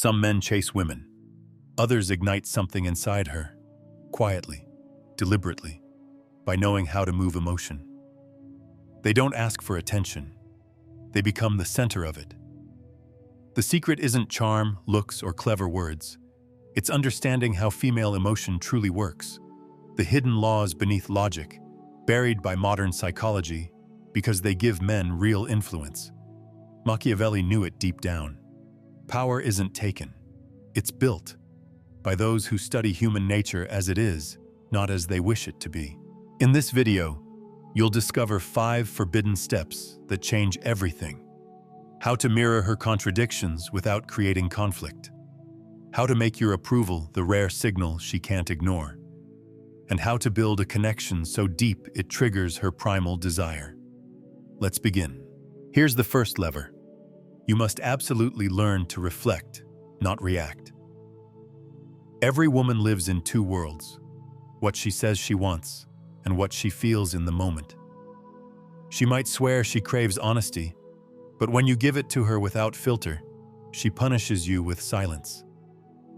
Some men chase women. Others ignite something inside her, quietly, deliberately, by knowing how to move emotion. They don't ask for attention. They become the center of it. The secret isn't charm, looks, or clever words. It's understanding how female emotion truly works. The hidden laws beneath logic, buried by modern psychology, because they give men real influence. Machiavelli knew it deep down. Power isn't taken. It's built by those who study human nature as it is, not as they wish it to be. In this video, you'll discover 5 forbidden steps that change everything. How to mirror her contradictions without creating conflict. How to make your approval the rare signal she can't ignore. And how to build a connection so deep it triggers her primal desire. Let's begin. Here's the first lever. You must absolutely learn to reflect, not react. Every woman lives in 2 worlds, what she says she wants and what she feels in the moment. She might swear she craves honesty, but when you give it to her without filter, she punishes you with silence.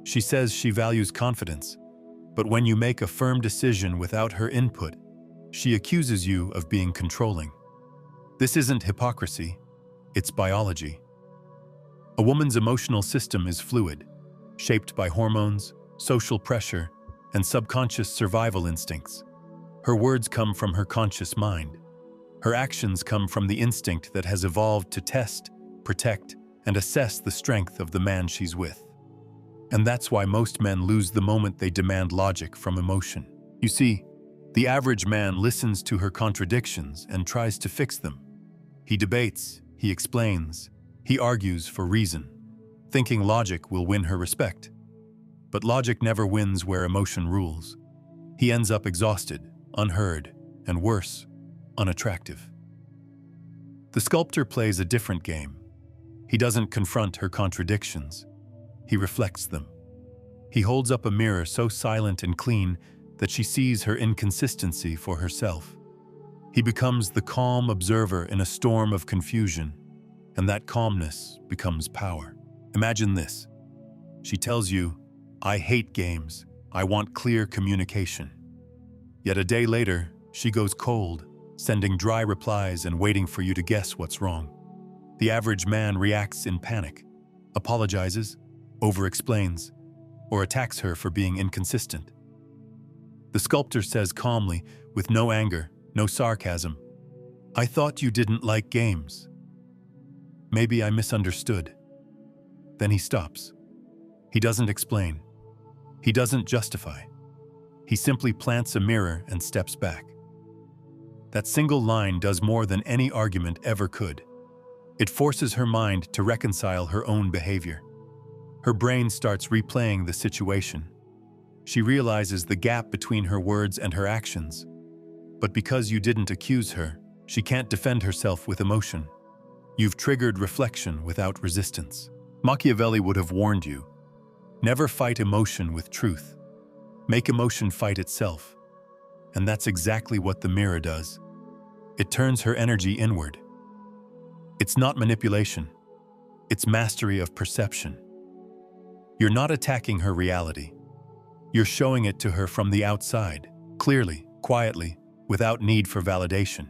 She says she values confidence, but when you make a firm decision without her input, she accuses you of being controlling. This isn't hypocrisy, it's biology. A woman's emotional system is fluid, shaped by hormones, social pressure, and subconscious survival instincts. Her words come from her conscious mind. Her actions come from the instinct that has evolved to test, protect, and assess the strength of the man she's with. And that's why most men lose the moment they demand logic from emotion. You see, the average man listens to her contradictions and tries to fix them. He debates, he explains, he argues for reason, thinking logic will win her respect. But logic never wins where emotion rules. He ends up exhausted, unheard, and worse, unattractive. The sculptor plays a different game. He doesn't confront her contradictions. He reflects them. He holds up a mirror so silent and clean that she sees her inconsistency for herself. He becomes the calm observer in a storm of confusion, and that calmness becomes power. Imagine this. She tells you, "I hate games. I want clear communication." Yet a day later, she goes cold, sending dry replies and waiting for you to guess what's wrong. The average man reacts in panic, apologizes, over-explains, or attacks her for being inconsistent. The sculptor says calmly, with no anger, no sarcasm, "I thought you didn't like games. Maybe I misunderstood." Then he stops. He doesn't explain. He doesn't justify. He simply plants a mirror and steps back. That single line does more than any argument ever could. It forces her mind to reconcile her own behavior. Her brain starts replaying the situation. She realizes the gap between her words and her actions. But because you didn't accuse her, she can't defend herself with emotion. You've triggered reflection without resistance. Machiavelli would have warned you. Never fight emotion with truth. Make emotion fight itself. And that's exactly what the mirror does. It turns her energy inward. It's not manipulation. It's mastery of perception. You're not attacking her reality. You're showing it to her from the outside, clearly, quietly, without need for validation.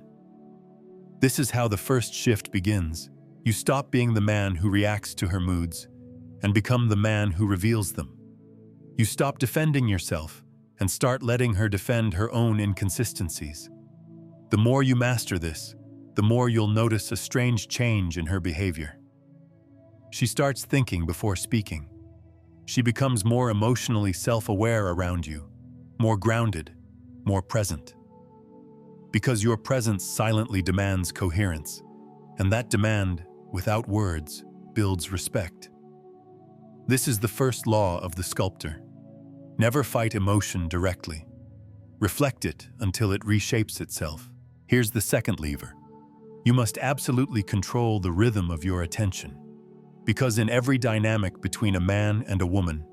This is how the first shift begins. You stop being the man who reacts to her moods and become the man who reveals them. You stop defending yourself and start letting her defend her own inconsistencies. The more you master this, the more you'll notice a strange change in her behavior. She starts thinking before speaking. She becomes more emotionally self-aware around you, more grounded, more present. Because your presence silently demands coherence, and that demand, without words, builds respect. This is the first law of the sculptor. Never fight emotion directly. Reflect it until it reshapes itself. Here's the second lever. You must absolutely control the rhythm of your attention. Because in every dynamic between a man and a woman,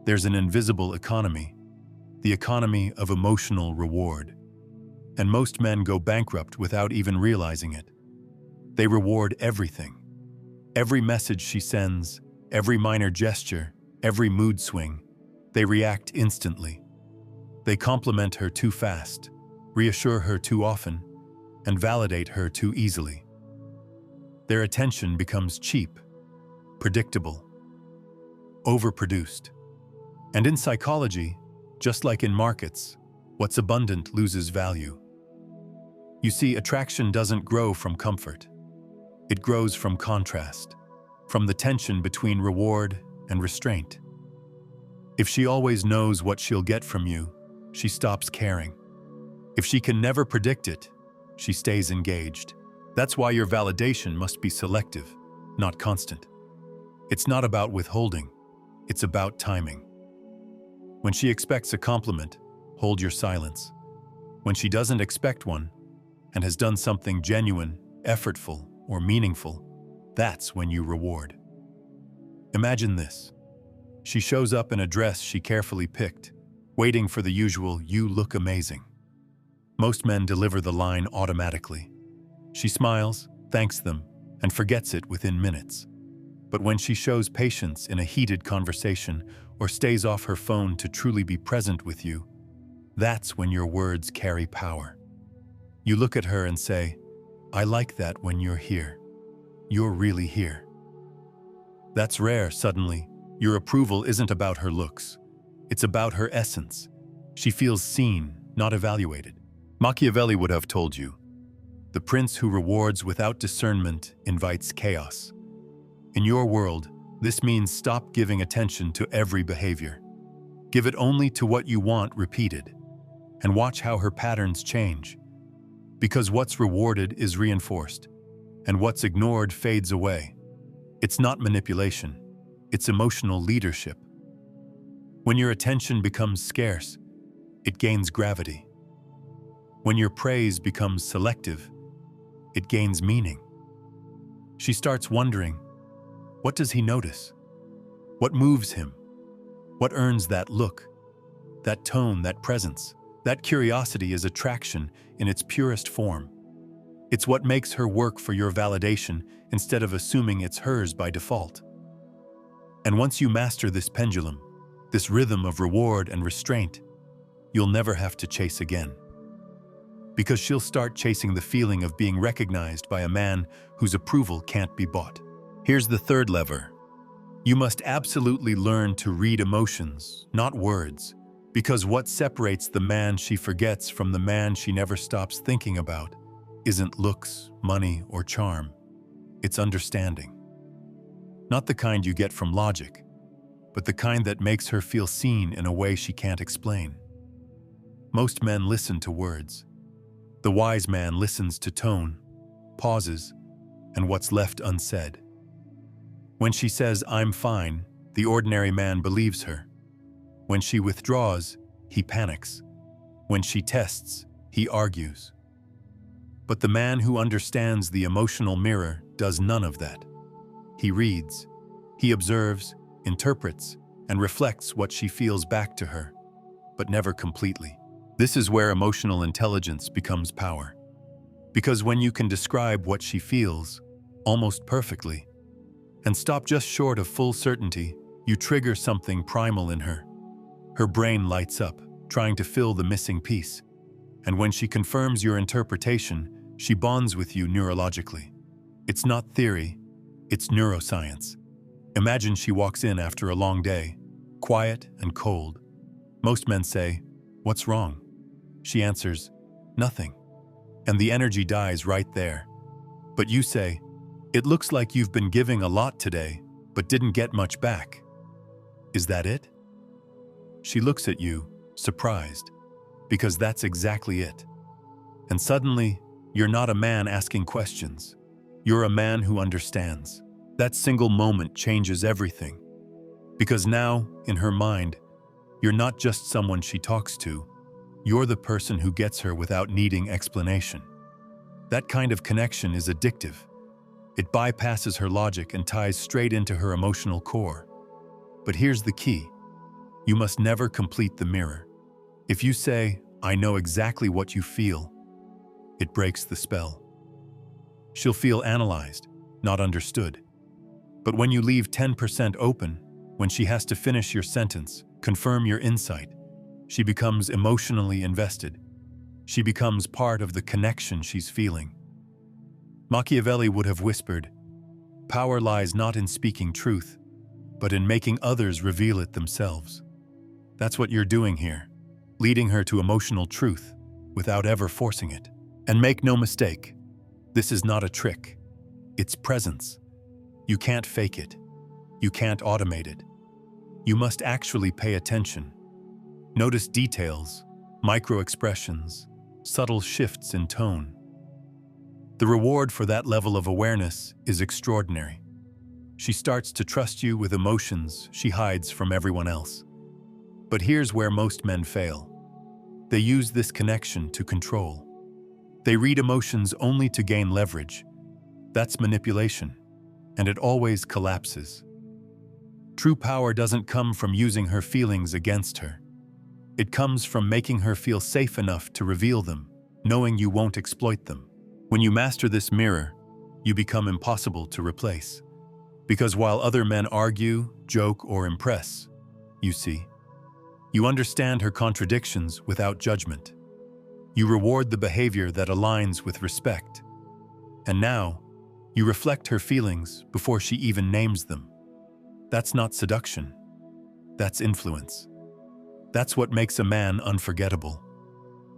there's an invisible economy, the economy of emotional reward. And most men go bankrupt without even realizing it. They reward everything. Every message she sends, Every minor gesture, every mood swing, they react instantly. They compliment her too fast, reassure her too often, and validate her too easily. Their attention becomes cheap, predictable, overproduced. And in psychology, just like in markets, what's abundant loses value. You see, attraction doesn't grow from comfort. It grows from contrast, from the tension between reward and restraint. If she always knows what she'll get from you, she stops caring. If she can never predict it, she stays engaged. That's why your validation must be selective, not constant. It's not about withholding, it's about timing. When she expects a compliment, hold your silence. When she doesn't expect one, and has done something genuine, effortful, or meaningful, that's when you reward. Imagine this. She shows up in a dress she carefully picked, waiting for the usual "you look amazing." Most men deliver the line automatically. She smiles, thanks them, and forgets it within minutes. But when she shows patience in a heated conversation or stays off her phone to truly be present with you, that's when your words carry power. You look at her and say, "I like that when you're here. You're really here." That's rare. Suddenly, your approval isn't about her looks. It's about her essence. She feels seen, not evaluated. Machiavelli would have told you, "The prince who rewards without discernment invites chaos." In your world, this means stop giving attention to every behavior. Give it only to what you want repeated, and watch how her patterns change. Because what's rewarded is reinforced, and what's ignored fades away. It's not manipulation, it's emotional leadership. When your attention becomes scarce, it gains gravity. When your praise becomes selective, it gains meaning. She starts wondering, what does he notice? What moves him? What earns that look, that tone, that presence? That curiosity is attraction in its purest form. It's what makes her work for your validation instead of assuming it's hers by default. And once you master this pendulum, this rhythm of reward and restraint, you'll never have to chase again. Because she'll start chasing the feeling of being recognized by a man whose approval can't be bought. Here's the third lever. You must absolutely learn to read emotions, not words, because what separates the man she forgets from the man she never stops thinking about isn't looks, money, or charm. It's understanding. Not the kind you get from logic, but the kind that makes her feel seen in a way she can't explain. Most men listen to words. The wise man listens to tone, pauses, and what's left unsaid. When she says, "I'm fine," the ordinary man believes her. When she withdraws, he panics. When she tests, he argues. But the man who understands the emotional mirror does none of that. He reads, he observes, interprets, and reflects what she feels back to her, but never completely. This is where emotional intelligence becomes power. Because when you can describe what she feels, almost perfectly, and stop just short of full certainty, you trigger something primal in her. Her brain lights up, trying to fill the missing piece. And when she confirms your interpretation, she bonds with you neurologically. It's not theory, it's neuroscience. Imagine she walks in after a long day, quiet and cold. Most men say, "What's wrong?" She answers, "Nothing." And the energy dies right there. But you say, "It looks like you've been giving a lot today, but didn't get much back. Is that it?" She looks at you, surprised, because that's exactly it. And suddenly, you're not a man asking questions. You're a man who understands. That single moment changes everything. Because now, in her mind, you're not just someone she talks to, you're the person who gets her without needing explanation. That kind of connection is addictive. It bypasses her logic and ties straight into her emotional core. But here's the key. You must never complete the mirror. If you say, "I know exactly what you feel," it breaks the spell. She'll feel analyzed, not understood. But when you leave 10% open, when she has to finish your sentence, confirm your insight, she becomes emotionally invested. She becomes part of the connection she's feeling. Machiavelli would have whispered, "Power lies not in speaking truth, but in making others reveal it themselves." That's what you're doing here, leading her to emotional truth without ever forcing it. And make no mistake, this is not a trick. It's presence. You can't fake it. You can't automate it. You must actually pay attention. Notice details, micro-expressions, subtle shifts in tone. The reward for that level of awareness is extraordinary. She starts to trust you with emotions she hides from everyone else. But here's where most men fail. They use this connection to control. They read emotions only to gain leverage. That's manipulation, and it always collapses. True power doesn't come from using her feelings against her. It comes from making her feel safe enough to reveal them, knowing you won't exploit them. When you master this mirror, you become impossible to replace. Because while other men argue, joke, or impress, you see, you understand her contradictions without judgment. You reward the behavior that aligns with respect. And now, you reflect her feelings before she even names them. That's not seduction. That's influence. That's what makes a man unforgettable.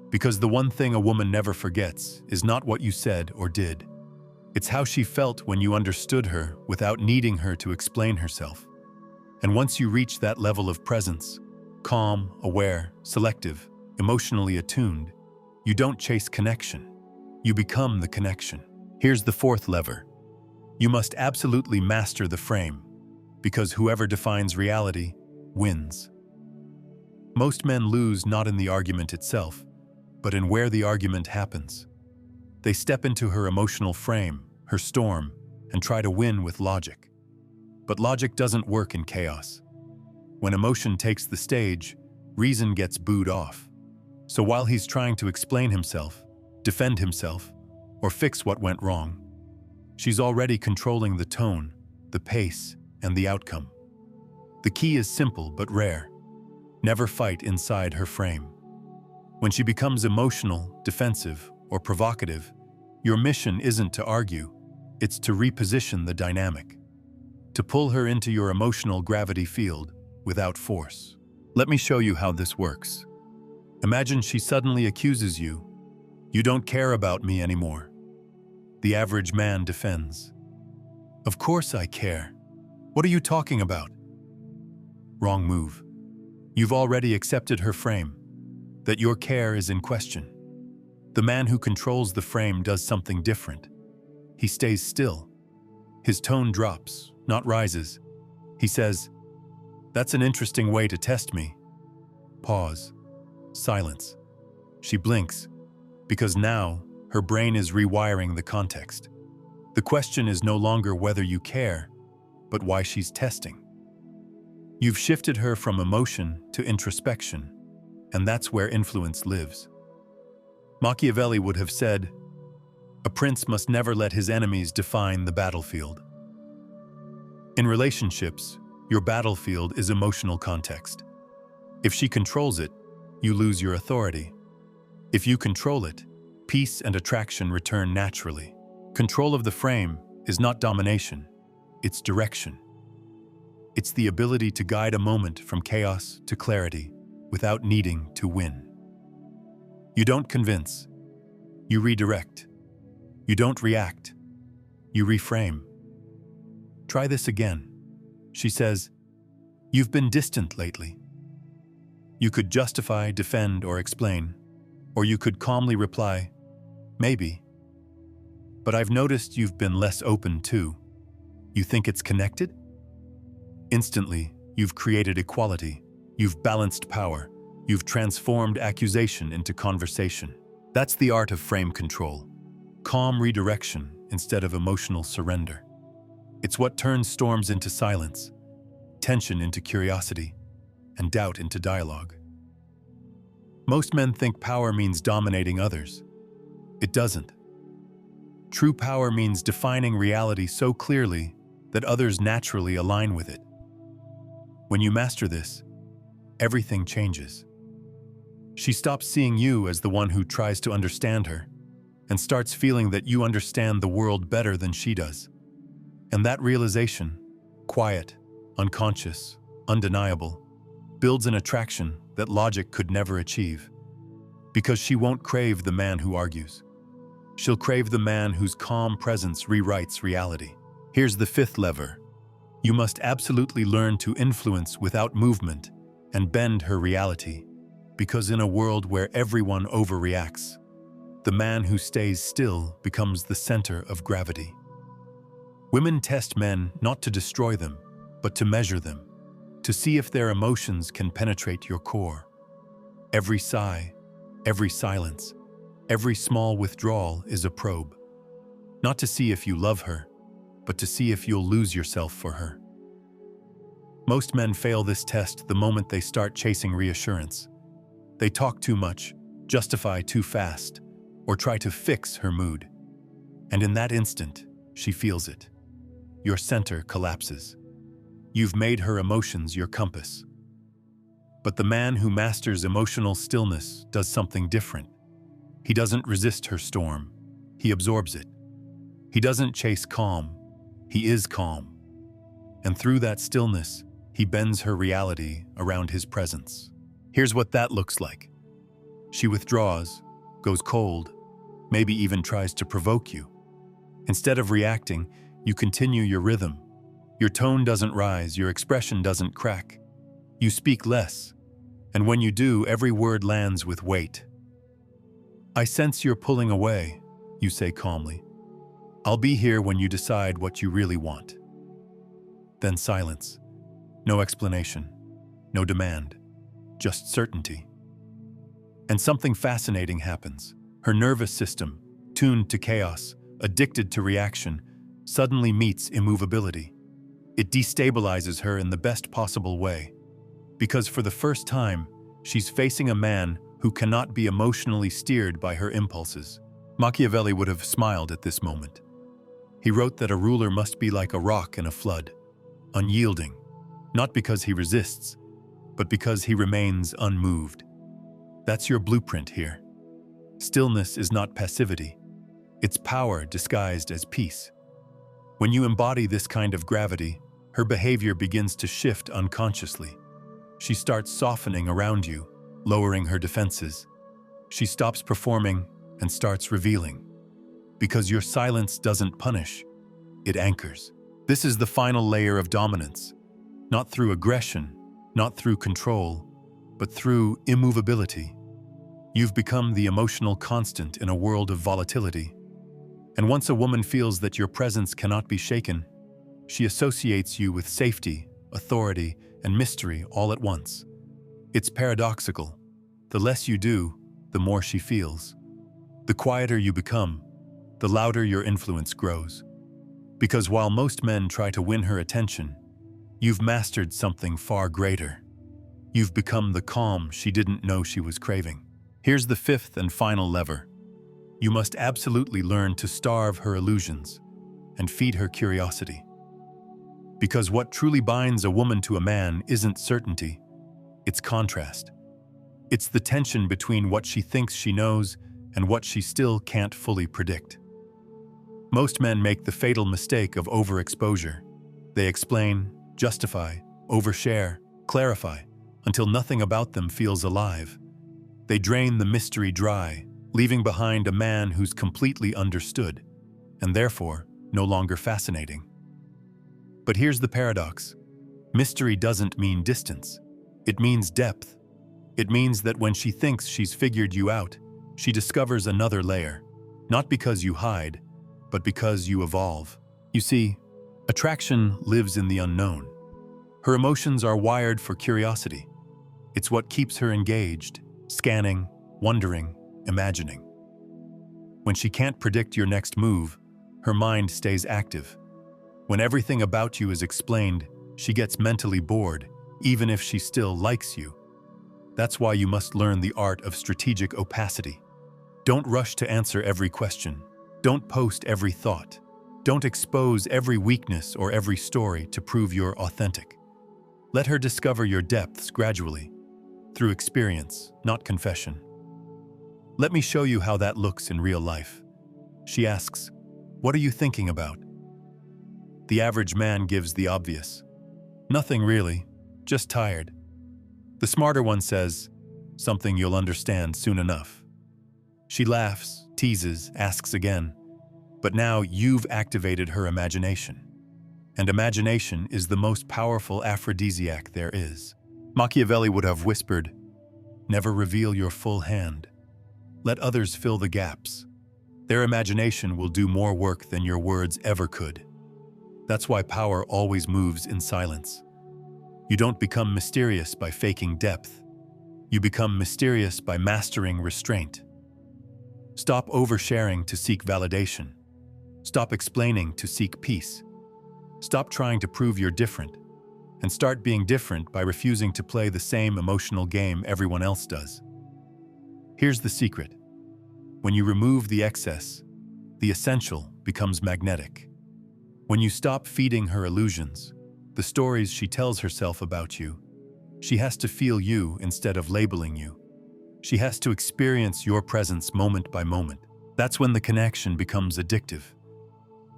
Because the one thing a woman never forgets is not what you said or did. It's how she felt when you understood her without needing her to explain herself. And once you reach that level of presence, calm, aware, selective, emotionally attuned, you don't chase connection. You become the connection. Here's the fourth lever. You must absolutely master the frame, because whoever defines reality wins. Most men lose not in the argument itself, but in where the argument happens. They step into her emotional frame, her storm, and try to win with logic. But logic doesn't work in chaos. When emotion takes the stage, reason gets booed off. So while he's trying to explain himself, defend himself, or fix what went wrong, she's already controlling the tone, the pace, and the outcome. The key is simple but rare. Never fight inside her frame. When she becomes emotional, defensive, or provocative, your mission isn't to argue, it's to reposition the dynamic, to pull her into your emotional gravity field without force. Let me show you how this works. Imagine she suddenly accuses you, "You don't care about me anymore." The average man defends. "Of course I care. What are you talking about?" Wrong move. You've already accepted her frame, that your care is in question. The man who controls the frame does something different. He stays still. His tone drops, not rises. He says, "That's an interesting way to test me." Pause. Silence. She blinks, because now her brain is rewiring the context. The question is no longer whether you care, but why she's testing. You've shifted her from emotion to introspection, and that's where influence lives. Machiavelli would have said, "A prince must never let his enemies define the battlefield." In relationships, your battlefield is emotional context. If she controls it, you lose your authority. If you control it, peace and attraction return naturally. Control of the frame is not domination, it's direction. It's the ability to guide a moment from chaos to clarity without needing to win. You don't convince, you redirect. You don't react, you reframe. Try this again. She says, "You've been distant lately." You could justify, defend, or explain, or you could calmly reply, "Maybe. But I've noticed you've been less open too. You think it's connected?" Instantly, you've created equality. You've balanced power. You've transformed accusation into conversation. That's the art of frame control. Calm redirection instead of emotional surrender. It's what turns storms into silence, tension into curiosity, and doubt into dialogue. Most men think power means dominating others. It doesn't. True power means defining reality so clearly that others naturally align with it. When you master this, everything changes. She stops seeing you as the one who tries to understand her and starts feeling that you understand the world better than she does. And that realization, quiet, unconscious, undeniable, builds an attraction that logic could never achieve. Because she won't crave the man who argues. She'll crave the man whose calm presence rewrites reality. Here's the fifth lever. You must absolutely learn to influence without movement and bend her reality. Because in a world where everyone overreacts, the man who stays still becomes the center of gravity. Women test men not to destroy them, but to measure them, to see if their emotions can penetrate your core. Every sigh, every silence, every small withdrawal is a probe. Not to see if you love her, but to see if you'll lose yourself for her. Most men fail this test the moment they start chasing reassurance. They talk too much, justify too fast, or try to fix her mood. And in that instant, she feels it. Your center collapses. You've made her emotions your compass. But the man who masters emotional stillness does something different. He doesn't resist her storm. He absorbs it. He doesn't chase calm. He is calm. And through that stillness, he bends her reality around his presence. Here's what that looks like. She withdraws, goes cold, maybe even tries to provoke you. Instead of reacting, you continue your rhythm. Your tone doesn't rise, your expression doesn't crack. You speak less, and when you do, every word lands with weight. I sense you're pulling away, you say calmly. I'll be here when you decide what you really want. Then silence. No explanation, no demand. Just certainty. And something fascinating happens. Her nervous system, tuned to chaos, addicted to reaction, suddenly meets immovability. It destabilizes her in the best possible way. Because for the first time, she's facing a man who cannot be emotionally steered by her impulses. Machiavelli would have smiled at this moment. He wrote that a ruler must be like a rock in a flood, unyielding, not because he resists, but because he remains unmoved. That's your blueprint here. Stillness is not passivity. It's power disguised as peace. When you embody this kind of gravity, her behavior begins to shift unconsciously. She starts softening around you, lowering her defenses. She stops performing and starts revealing. Because your silence doesn't punish, it anchors. This is the final layer of dominance, not through aggression, not through control, but through immovability. You've become the emotional constant in a world of volatility. And once a woman feels that your presence cannot be shaken, she associates you with safety, authority, and mystery all at once. It's paradoxical. The less you do, the more she feels. The quieter you become, the louder your influence grows. Because while most men try to win her attention, you've mastered something far greater. You've become the calm she didn't know she was craving. Here's the fifth and final lever. You must absolutely learn to starve her illusions and feed her curiosity. Because what truly binds a woman to a man isn't certainty, it's contrast. It's the tension between what she thinks she knows and what she still can't fully predict. Most men make the fatal mistake of overexposure. They explain, justify, overshare, clarify, until nothing about them feels alive. They drain the mystery dry, leaving behind a man who's completely understood, and therefore no longer fascinating. But here's the paradox. Mystery doesn't mean distance. It means depth. It means that when she thinks she's figured you out, she discovers another layer, not because you hide, but because you evolve. You see, attraction lives in the unknown. Her emotions are wired for curiosity. It's what keeps her engaged, scanning, wondering, imagining. When she can't predict your next move, her mind stays active. When everything about you is explained, she gets mentally bored, even if she still likes you. That's why you must learn the art of strategic opacity. Don't rush to answer every question. Don't post every thought. Don't expose every weakness or every story to prove you're authentic. Let her discover your depths gradually, through experience, not confession. Let me show you how that looks in real life. She asks, "What are you thinking about?" The average man gives the obvious. "Nothing really, just tired." The smarter one says, "Something you'll understand soon enough." She laughs, teases, asks again. But now you've activated her imagination. And imagination is the most powerful aphrodisiac there is. Machiavelli would have whispered, "Never reveal your full hand. Let others fill the gaps. Their imagination will do more work than your words ever could." That's why power always moves in silence. You don't become mysterious by faking depth. You become mysterious by mastering restraint. Stop oversharing to seek validation. Stop explaining to seek peace. Stop trying to prove you're different, and start being different by refusing to play the same emotional game everyone else does. Here's the secret. When you remove the excess, the essential becomes magnetic. When you stop feeding her illusions, the stories she tells herself about you, she has to feel you instead of labeling you. She has to experience your presence moment by moment. That's when the connection becomes addictive,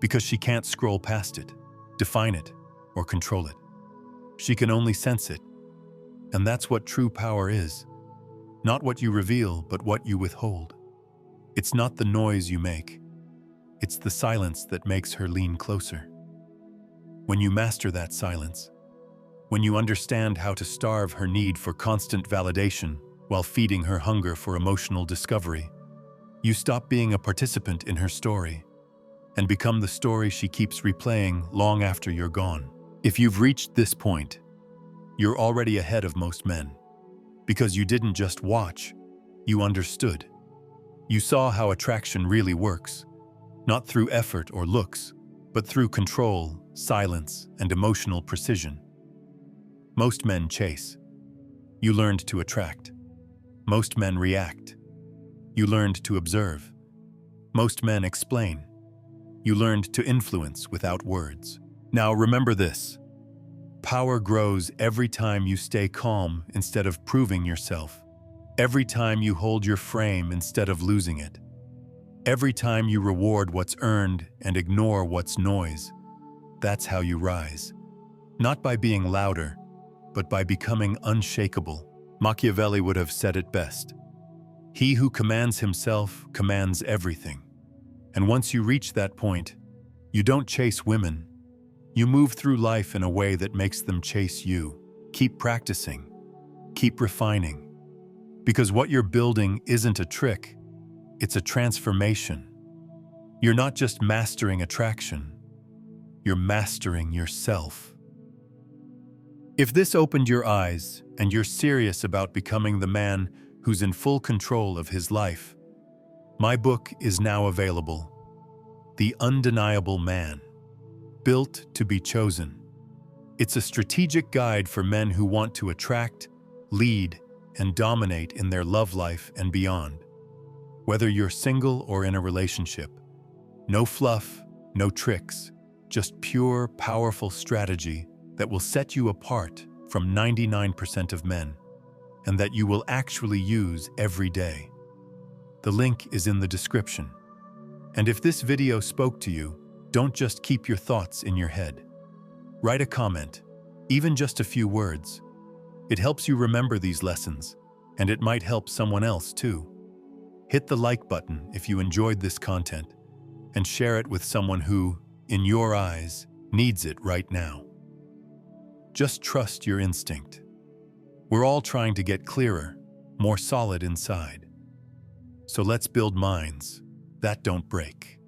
because she can't scroll past it, define it, or control it. She can only sense it. And that's what true power is. Not what you reveal, but what you withhold. It's not the noise you make. It's the silence that makes her lean closer. When you master that silence, when you understand how to starve her need for constant validation while feeding her hunger for emotional discovery, you stop being a participant in her story and become the story she keeps replaying long after you're gone. If you've reached this point, you're already ahead of most men, because you didn't just watch, you understood. You saw how attraction really works, not through effort or looks, but through control, silence, and emotional precision. Most men chase. You learned to attract. Most men react. You learned to observe. Most men explain. You learned to influence without words. Now remember this. Power grows every time you stay calm instead of proving yourself. Every time you hold your frame instead of losing it. Every time you reward what's earned and ignore what's noise. That's how you rise. Not by being louder, but by becoming unshakable. Machiavelli would have said it best. He who commands himself commands everything. And once you reach that point, you don't chase women. You move through life in a way that makes them chase you. Keep practicing. Keep refining. Because what you're building isn't a trick, it's a transformation. You're not just mastering attraction, you're mastering yourself. If this opened your eyes and you're serious about becoming the man who's in full control of his life, my book is now available. The Undeniable Man, Built to be Chosen. It's a strategic guide for men who want to attract, lead, and dominate in their love life and beyond. Whether you're single or in a relationship, no fluff, no tricks, just pure, powerful strategy that will set you apart from 99% of men, and that you will actually use every day. The link is in the description. And if this video spoke to you, don't just keep your thoughts in your head. Write a comment, even just a few words. It helps you remember these lessons, and it might help someone else too. Hit the like button if you enjoyed this content, and share it with someone who, in your eyes, needs it right now. Just trust your instinct. We're all trying to get clearer, more solid inside. So let's build minds that don't break.